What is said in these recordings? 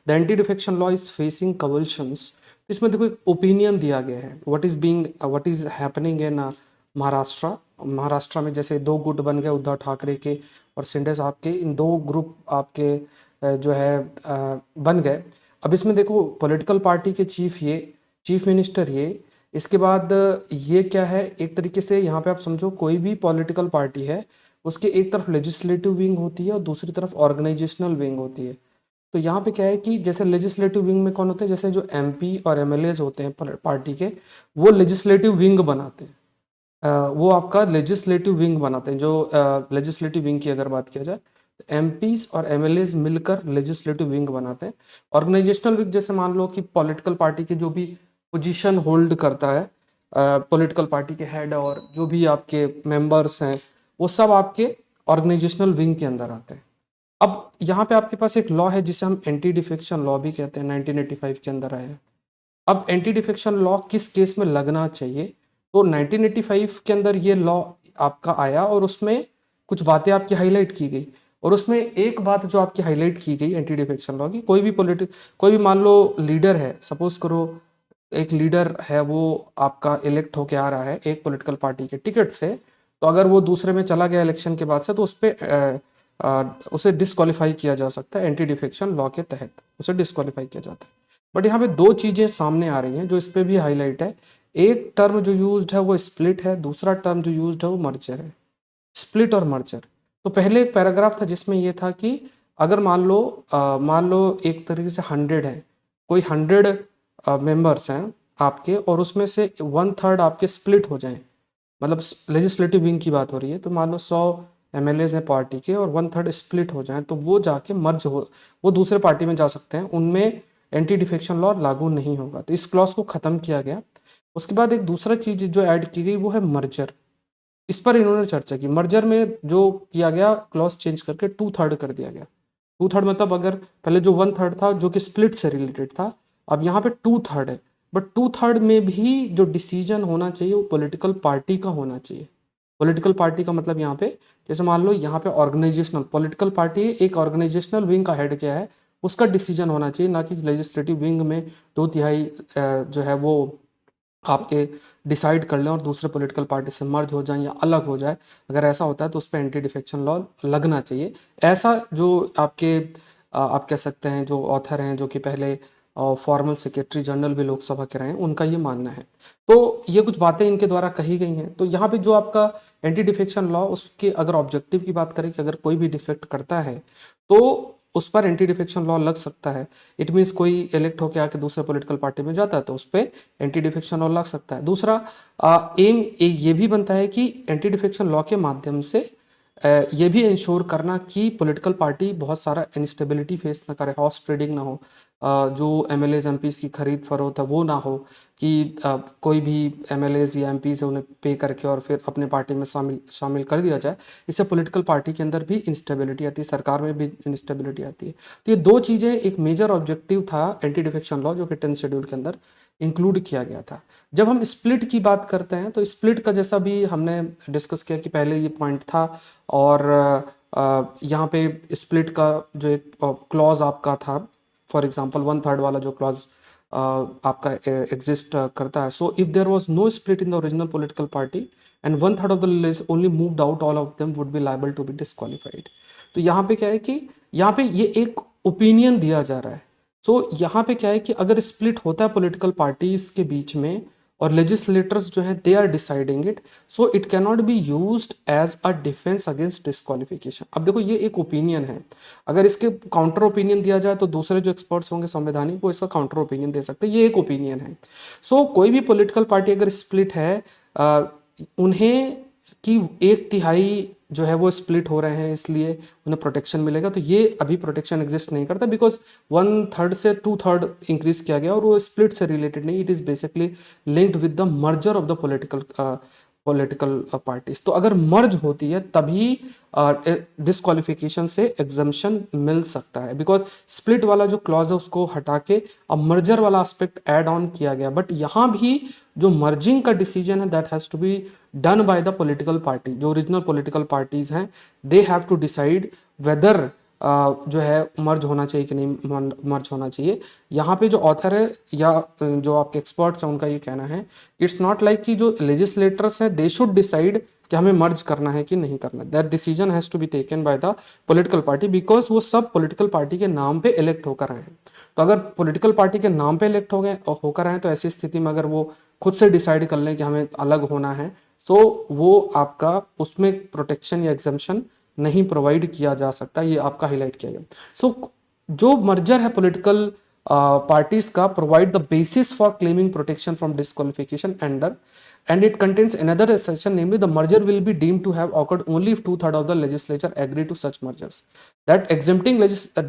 The anti defection law is facing convulsions. इसमें देखो एक ओपिनियन दिया गया है what is happening in Maharashtra. Maharashtra में जैसे दो गुट बन गए, उद्धव ठाकरे के और शिंदे साहब के, इन दो ग्रुप आपके जो है बन गए। अब इसमें देखो पॉलिटिकल पार्टी के चीफ मिनिस्टर ये, इसके बाद ये क्या है, एक तरीके से यहाँ पे आप समझो कोई भी पॉलिटिकल पार्टी है उसके एक तरफ लेजिस्लेटिव विंग होती है और दूसरी तरफ ऑर्गेनाइजेशनल विंग होती है। तो यहाँ पे क्या है कि जैसे लेजिस्लेटिव विंग में कौन होते हैं, जैसे जो एमपी और एमएलएज होते हैं पार्टी के, वो लेजिस्लेटिव विंग बनाते हैं। वो आपका लेजिस्लेटिव विंग बनाते हैं। जो लेजिस्लेटिव विंग की अगर बात किया जाए तो एमपीज और एमएलएज मिलकर लेजिस्लेटिव विंग बनाते हैं। ऑर्गेनाइजेशनल विंग जैसे मान लो कि पॉलिटिकल पार्टी के जो भी पोजीशन होल्ड करता है, पॉलिटिकल पार्टी के हेड और जो भी आपके मेंबर्स हैं, वो सब आपके ऑर्गेनाइजेशनल विंग के अंदर आते हैं। अब यहाँ पे आपके पास एक लॉ है जिसे हम एंटी डिफेक्शन लॉ भी कहते हैं, 1985 के अंदर आया है। अब एंटी डिफेक्शन लॉ किस केस में लगना चाहिए, तो 1985 के अंदर ये लॉ आपका आया और उसमें कुछ बातें आपकी हाईलाइट की गई। और उसमें एक बात जो आपकी हाईलाइट की गई एंटी डिफेक्शन लॉ की, कोई भी मान लो लीडर है, सपोज करो एक लीडर है, वो आपका इलेक्ट होके आ रहा है एक पॉलिटिकल पार्टी के टिकट से, तो अगर वो दूसरे में चला गया इलेक्शन के बाद से, तो उस पर उसे डिस्क्वालीफाई किया जा सकता है। एंटी डिफेक्शन लॉ के तहत उसे डिस्क्वालीफाई किया जाता है। बट यहाँ पे दो चीज़ें सामने आ रही हैं जो इस पे भी हाईलाइट है। एक टर्म जो यूज्ड है वो स्प्लिट है, दूसरा टर्म जो यूज्ड है वो मर्जर है। स्प्लिट और मर्जर। तो पहले एक पैराग्राफ था जिसमें ये था कि अगर मान लो एक तरीके से 100 है, कोई 100 मेंबर्स हैं आपके, और उसमें से 1/3 आपके स्प्लिट हो जाएं, मतलब लेजिस्लेटिव विंग की बात हो रही है, तो मान लो 100 एमएलएज हैं पार्टी के और 1/3 स्प्लिट हो जाएं, तो वो जाके मर्ज हो, वो दूसरे पार्टी में जा सकते हैं, उनमें एंटी डिफेक्शन लॉ लागू नहीं होगा। तो इस क्लॉज को खत्म किया गया। उसके बाद एक दूसरा चीज जो ऐड की गई वो है मर्जर। इस पर इन्होंने चर्चा की। मर्जर में जो किया गया, क्लॉज चेंज करके 2/3 कर दिया गया। 2/3 मतलब अगर पहले जो 1/3 था जो कि स्प्लिट से रिलेटेड था, अब यहाँ पे 2/3 है। बट 2/3 में भी जो डिसीजन होना चाहिए वो पॉलिटिकल पार्टी का होना चाहिए। पॉलिटिकल पार्टी का मतलब यहाँ पे, जैसे मान लो यहाँ पे ऑर्गेनाइजेशनल पॉलिटिकल पार्टी एक ऑर्गेनाइजेशनल विंग का हेड क्या है उसका डिसीजन होना चाहिए, ना कि लेजिस्लेटिव विंग में 2/3 जो है वो आपके डिसाइड कर लें और दूसरे पॉलिटिकल पार्टी से मर्ज हो जाए या अलग हो जाए। अगर ऐसा होता है तो उस पर एंटी डिफेक्शन लॉ लगना चाहिए। ऐसा जो आपके आप कह सकते हैं जो ऑथर हैं, जो कि पहले फॉर्मल सेक्रेटरी जनरल भी लोकसभा के रहे हैं, उनका ये मानना है। तो ये कुछ बातें इनके द्वारा कही गई हैं। तो यहाँ पे जो आपका एंटी डिफेक्शन लॉ, उसके अगर ऑब्जेक्टिव की बात करें कि अगर कोई भी डिफेक्ट करता है तो उस पर एंटी डिफेक्शन लॉ लग सकता है। इट मीन्स कोई इलेक्ट होकर आके दूसरे पॉलिटिकल पार्टी में जाता है तो उस पर एंटी डिफेक्शन लॉ लग सकता है। दूसरा एम ये भी बनता है कि एंटी डिफेक्शन लॉ के माध्यम से ये भी इंश्योर करना कि पॉलिटिकल पार्टी बहुत सारा इंस्टेबिलिटी फेस ना करे, हॉर्स ट्रेडिंग ना हो, जो एमएलएज एमपीज की खरीद फरोख्त है वो ना हो, कि कोई भी एमएलएज या एमपीज है उन्हें पे करके और फिर अपने पार्टी में शामिल कर दिया जाए। इससे पॉलिटिकल पार्टी के अंदर भी इंस्टेबिलिटी आती है, सरकार में भी इंस्टेबिलिटी आती है। तो ये दो चीज़ें, एक मेजर ऑब्जेक्टिव था एंटी डिफेक्शन लॉ जो कि 10th शेड्यूल के अंदर इंक्लूड किया गया था। जब हम स्प्लिट की बात करते हैं तो स्प्लिट का जैसा भी हमने डिस्कस किया कि पहले ये पॉइंट था, और यहाँ पे स्प्लिट का जो एक क्लॉज आपका था, फॉर एग्जांपल 1/3 वाला जो क्लॉज आपका एग्जिस्ट करता है। So if there was no split in the original political party and 1/3 of the list only moved out, all of them would be liable to be disqualified. तो यहाँ पे क्या है कि यहाँ पे ये एक ओपिनियन दिया जा रहा है। सो यहाँ पे क्या है कि अगर स्प्लिट होता है पॉलिटिकल पार्टीज के बीच में और लेजिस्लेटर्स जो है they are deciding it, so it can not be used as a defence against disqualification. अब देखो ये एक ओपिनियन है, अगर इसके काउंटर ओपिनियन दिया जाए तो दूसरे जो एक्सपर्ट्स होंगे संवैधानिक वो इसका काउंटर ओपिनियन दे सकते हैं। ये एक ओपिनियन है। सो कोई भी पॉलिटिकल पार्टी अगर स्प्लिट है, उन्हें कि 1/3 जो है वो स्प्लिट हो रहे हैं इसलिए उन्हें प्रोटेक्शन मिलेगा, तो ये अभी प्रोटेक्शन एग्जिस्ट नहीं करता, बिकॉज 1/3 से 2/3 इंक्रीज किया गया और वो स्प्लिट से रिलेटेड नहीं, it is basically linked with the merger of the political parties. तो अगर मर्ज होती है तभी डिस्क्वालिफिकेशन से एग्जम्पशन मिल सकता है, बिकॉज स्प्लिट वाला जो क्लॉज है उसको हटा के अब मर्जर वाला एस्पेक्ट ऐड ऑन किया गया। बट यहाँ भी जो मर्जिंग का डिसीजन है that has to be done by the political party. जो ओरिजिनल पॉलिटिकल पार्टीज हैं they have to decide whether जो है मर्ज होना चाहिए कि नहीं मर्ज होना चाहिए। यहाँ पे जो ऑथर है या जो आपके एक्सपर्ट्स हैं उनका ये कहना है, इट्स नॉट लाइक कि जो लेजिस्लेटर्स हैं दे शुड डिसाइड कि हमें मर्ज करना है कि नहीं करना। That decision has to be taken by the political party, because वो सब पॉलिटिकल पार्टी के नाम पे इलेक्ट होकर आए हैं। तो अगर पॉलिटिकल पार्टी के नाम पे इलेक्ट हो गए और होकर आए तो ऐसी स्थिति में अगर वो खुद से डिसाइड कर लें कि हमें अलग होना है, सो वो आपका उसमें प्रोटेक्शन या एग्जम्पशन नहीं प्रोवाइड किया जा सकता, ये आपका हाईलाइट किया गया। सो जो मर्जर है पॉलिटिकल पार्टीज का provide the basis for claiming protection from disqualification under, and it contains another section, namely the merger will be deemed to have occurred only if 2/3 of the legislature agree to such mergers. That exempting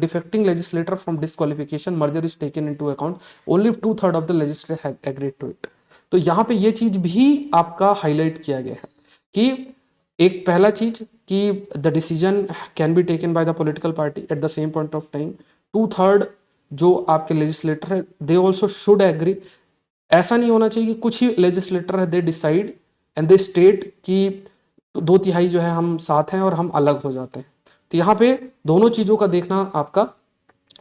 defecting legislator from disqualification merger is taken into account only if 2/3 of the legislature have agreed to it. तो यहाँ पे ये चीज भी आपका highlight किया गया है कि एक पहला चीज कि the decision can be taken by the political party at the same point of time, 2/3 जो आपके लेजिस्लेटर है दे ऑल्सो शुड एग्री। ऐसा नहीं होना चाहिए कि कुछ ही लेजिस्लेटर है they decide and they state कि 2/3 जो है हम साथ हैं और हम अलग हो जाते हैं। तो यहाँ पे दोनों चीज़ों का देखना आपका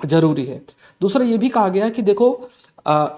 जरूरी है। दूसरा ये भी कहा गया है कि देखो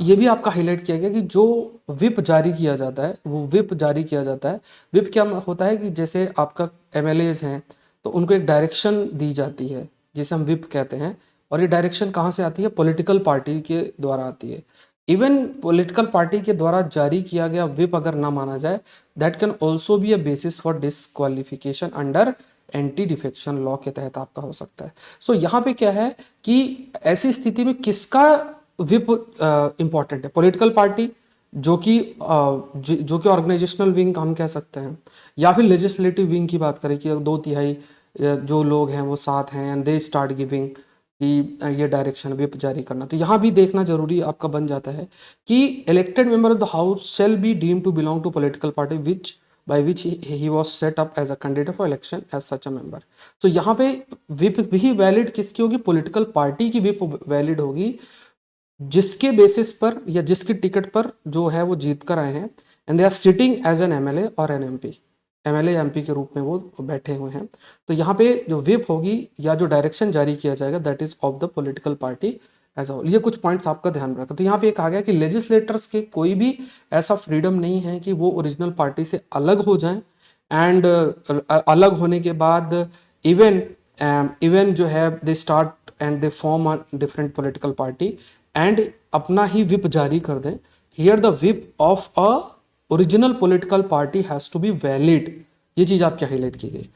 ये भी आपका हाईलाइट किया गया कि जो विप जारी किया जाता है वो विप जारी किया जाता है। विप क्या होता है कि जैसे आपका एमएलएज हैं तो उनको एक डायरेक्शन दी जाती है जिसे हम विप कहते हैं, और ये डायरेक्शन कहाँ से आती है? पॉलिटिकल पार्टी के द्वारा आती है। इवन पॉलिटिकल पार्टी के द्वारा जारी किया गया विप अगर ना माना जाए, that can also be a basis for disqualification under anti defection law के तहत आपका हो सकता है। सो यहाँ पे क्या है कि ऐसी स्थिति में किसका विप इंपॉर्टेंट है? पॉलिटिकल पार्टी जो कि ऑर्गेनाइजेशनल विंग हम कह सकते हैं, या फिर लेजिस्लेटिव विंग की बात करें कि 2/3 जो लोग हैं वो साथ हैं एंड दे स्टार्ट गिविंग कि ये डायरेक्शन विप जारी करना। तो यहाँ भी देखना जरूरी आपका बन जाता है कि elected member of the house shall be deemed to belong to political party which by which he was set up as a candidate for election as such a member. तो यहाँ पे विप भी वैलिड किसकी होगी? Political party की whip valid होगी जिसके basis पर या जिसकी टिकट पर जो है वो जीत कर आए हैं and they are sitting as an MLA और एन एमपी, एमएलए एमपी के रूप में वो बैठे हुए हैं। तो यहाँ पे जो विप होगी या जो डायरेक्शन जारी किया जाएगा that is of the political party as a whole. ये कुछ पॉइंट्स आपका ध्यान रखा। तो यहाँ पे कहा गया कि लेजिस्लेटर्स के कोई भी ऐसा फ्रीडम नहीं है कि वो ओरिजिनल पार्टी से अलग हो जाएं एंड अलग होने के बाद इवन इवन जो है they start and they form a different political party and अपना ही विप जारी कर दें। Here the whip of a original political party has to be valid. ये चीज आपकी हाईलाइट की गई।